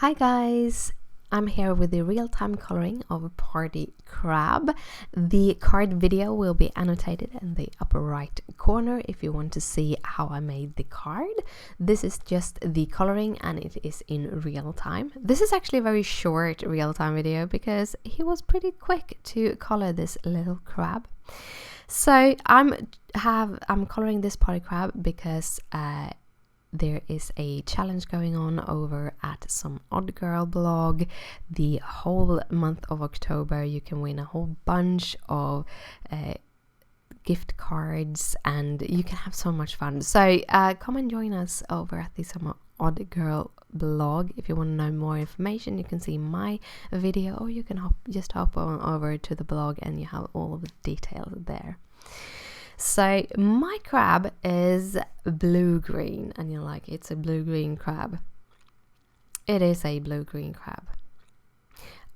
Hi guys, I'm here with the real-time coloring of a party crab. The card video will be annotated in the upper right corner if you want to see how I made the card. This is just the coloring and it is in real time. This is actually a very short real-time video because he was pretty quick to color this little crab. So I'm coloring this party crab because there is a challenge going on over at some Odd Girl blog. The whole month of October you can win a whole bunch of gift cards and you can have so much fun. So come and join us over at the Some Odd Girl blog. If you want to know more information, you can see my video, or you can hop on over to the blog and you have all of the details there. So my crab is blue-green, and you're like, it's a blue-green crab. It is a blue-green crab.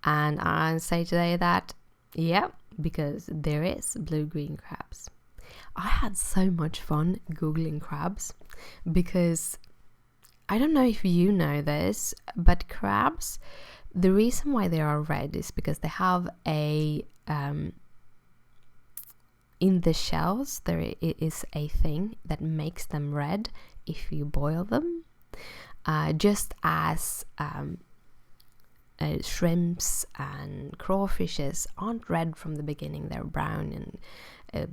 And I say today that, yeah, because there is blue-green crabs. I had so much fun Googling crabs because I don't know if you know this, but crabs, the reason why they are red is because they have a in the shells, there is a thing that makes them red if you boil them. Just as shrimps and crawfishes aren't red from the beginning, they're brown and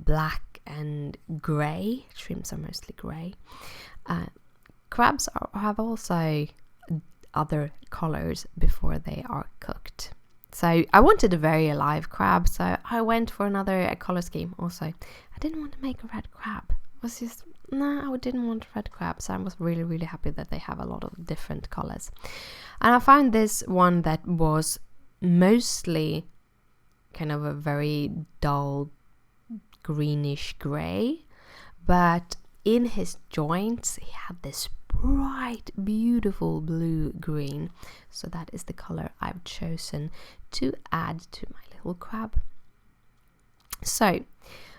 black and grey. Shrimps are mostly grey. Crabs have also other colors before they are cooked. So I wanted a very alive crab, so I went for another color scheme also. I didn't want to make a red crab. It was just, no, I didn't want a red crab, so I was really, really happy that they have a lot of different colors. And I found this one that was mostly kind of a very dull greenish grey, but in his joints he had this bright, beautiful blue-green. So that is the color I've chosen to add to my little crab. So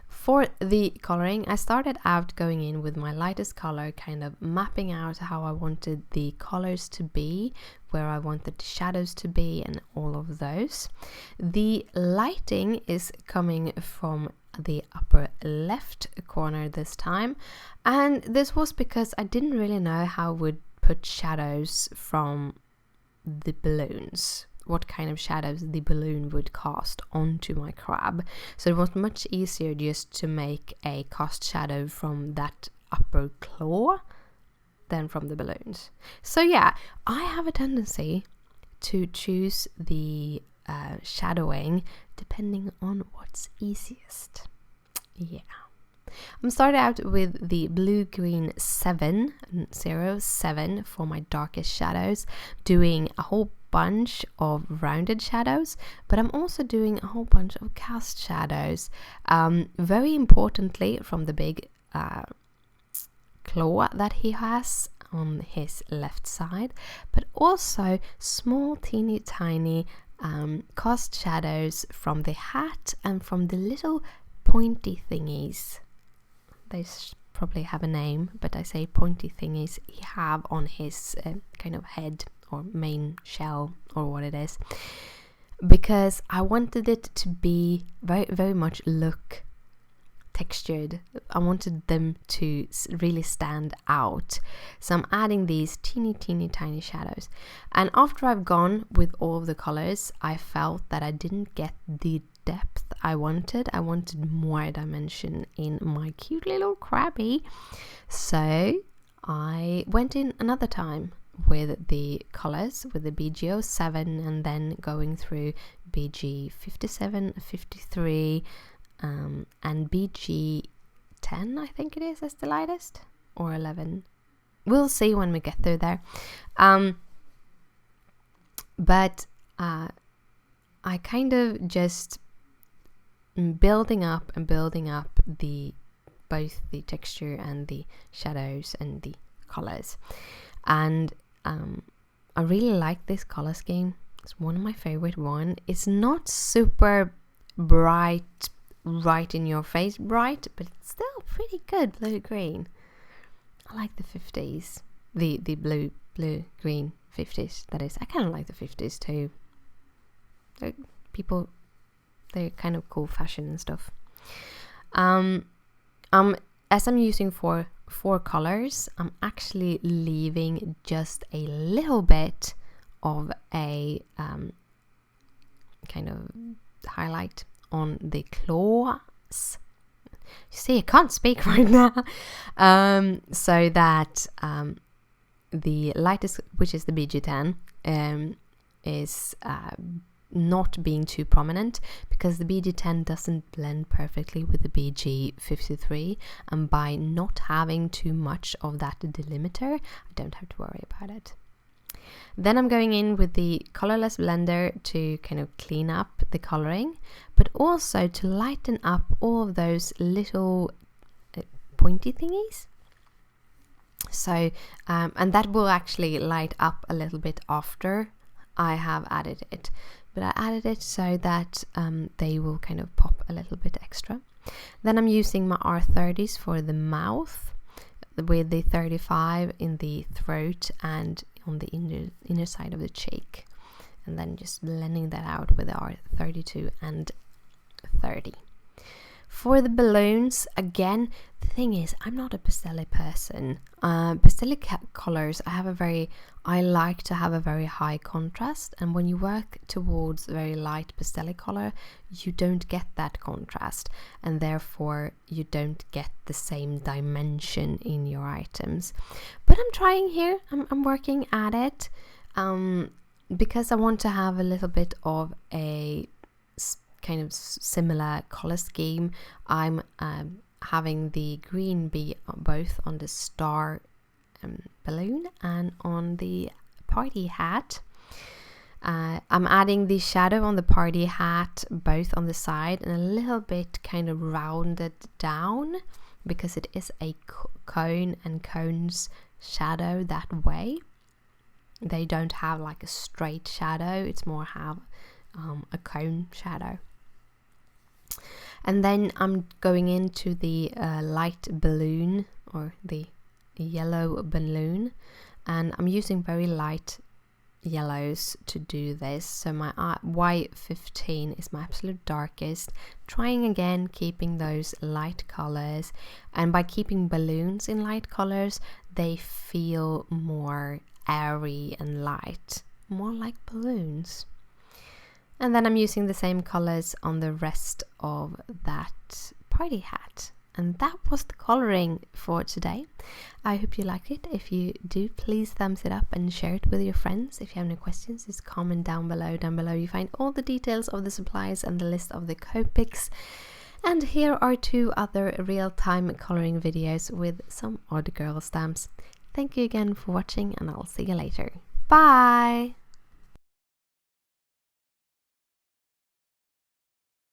for the coloring, I started out going in with my lightest color, kind of mapping out how I wanted the colors to be, where I wanted the shadows to be, and all of those. The lighting is coming from the upper left corner this time, and this was because I didn't really know how I would put shadows from the balloons, what kind of shadows the balloon would cast onto my crab. So it was much easier just to make a cast shadow from that upper claw than from the balloons. So yeah, I have a tendency to choose the shadowing depending on what's easiest. Yeah, I'm starting out with the blue-green 707 for my darkest shadows, doing a whole bunch of rounded shadows, but I'm also doing a whole bunch of cast shadows, very importantly from the big claw that he has on his left side, but also small teeny tiny cast shadows from the hat and from the little pointy thingies. They probably have a name, but I say pointy thingies he have on his kind of head or main shell or what it is, because I wanted it to be very, very much look textured. I wanted them to really stand out, so I'm adding these teeny tiny shadows. And after I've gone with all of the colors, I felt that I didn't get the depth I wanted. I wanted more dimension in my cute little crabby, so I went in another time with the colors, with the BG07, and then going through BG57, 53 and BG10, I think it is, as the lightest, or 11. We'll see when we get through there. But I kind of just building up the both the texture and the shadows and the colors. And I really like this color scheme. It's one of my favorite one. It's not super bright, right in your face bright, but it's still pretty good blue green. I like the 50s, the blue green 50s, that is. I kind of like the 50s too. They're kind of cool fashion and stuff. As I'm using four colors, I'm actually leaving just a little bit of a kind of highlight on the claws. You see, I can't speak right now. So that the lightest, which is the BG10, is not being too prominent, because the BG10 doesn't blend perfectly with the BG53, and by not having too much of that delimiter, I don't have to worry about it. Then I'm going in with the colorless blender to kind of clean up the coloring, but also to lighten up all of those little pointy thingies. So, and that will actually light up a little bit after I have added it. But I added it so that they will kind of pop a little bit extra. Then I'm using my R30s for the mouth, with the 35 in the throat and on the inner side of the cheek. And then just blending that out with the R32 and 30. For the balloons, again, the thing is, I'm not a pastel person. Pastel colors, I like to have a very high contrast, and when you work towards very light pastel color, you don't get that contrast, and therefore you don't get the same dimension in your items. But I'm trying here, I'm working at it, because I want to have a little bit of a kind of similar color scheme. I'm having the green be both on the star balloon and on the party hat. I'm adding the shadow on the party hat both on the side and a little bit kind of rounded down, because it is a cone, and cones shadow that way. They don't have like a straight shadow, it's more have a cone shadow. And then I'm going into the light balloon, or the yellow balloon, and I'm using very light yellows to do this. So my Y15 is my absolute darkest, trying again keeping those light colors, and by keeping balloons in light colors, they feel more airy and light, more like balloons. And then I'm using the same colors on the rest of that party hat. And that was the coloring for today. I hope you liked it. If you do, please thumbs it up and share it with your friends. If you have any questions, just comment down below. Down below you find all the details of the supplies and the list of the Copics. And here are 2 other real-time coloring videos with some odd girl stamps. Thank you again for watching, and I'll see you later. Bye!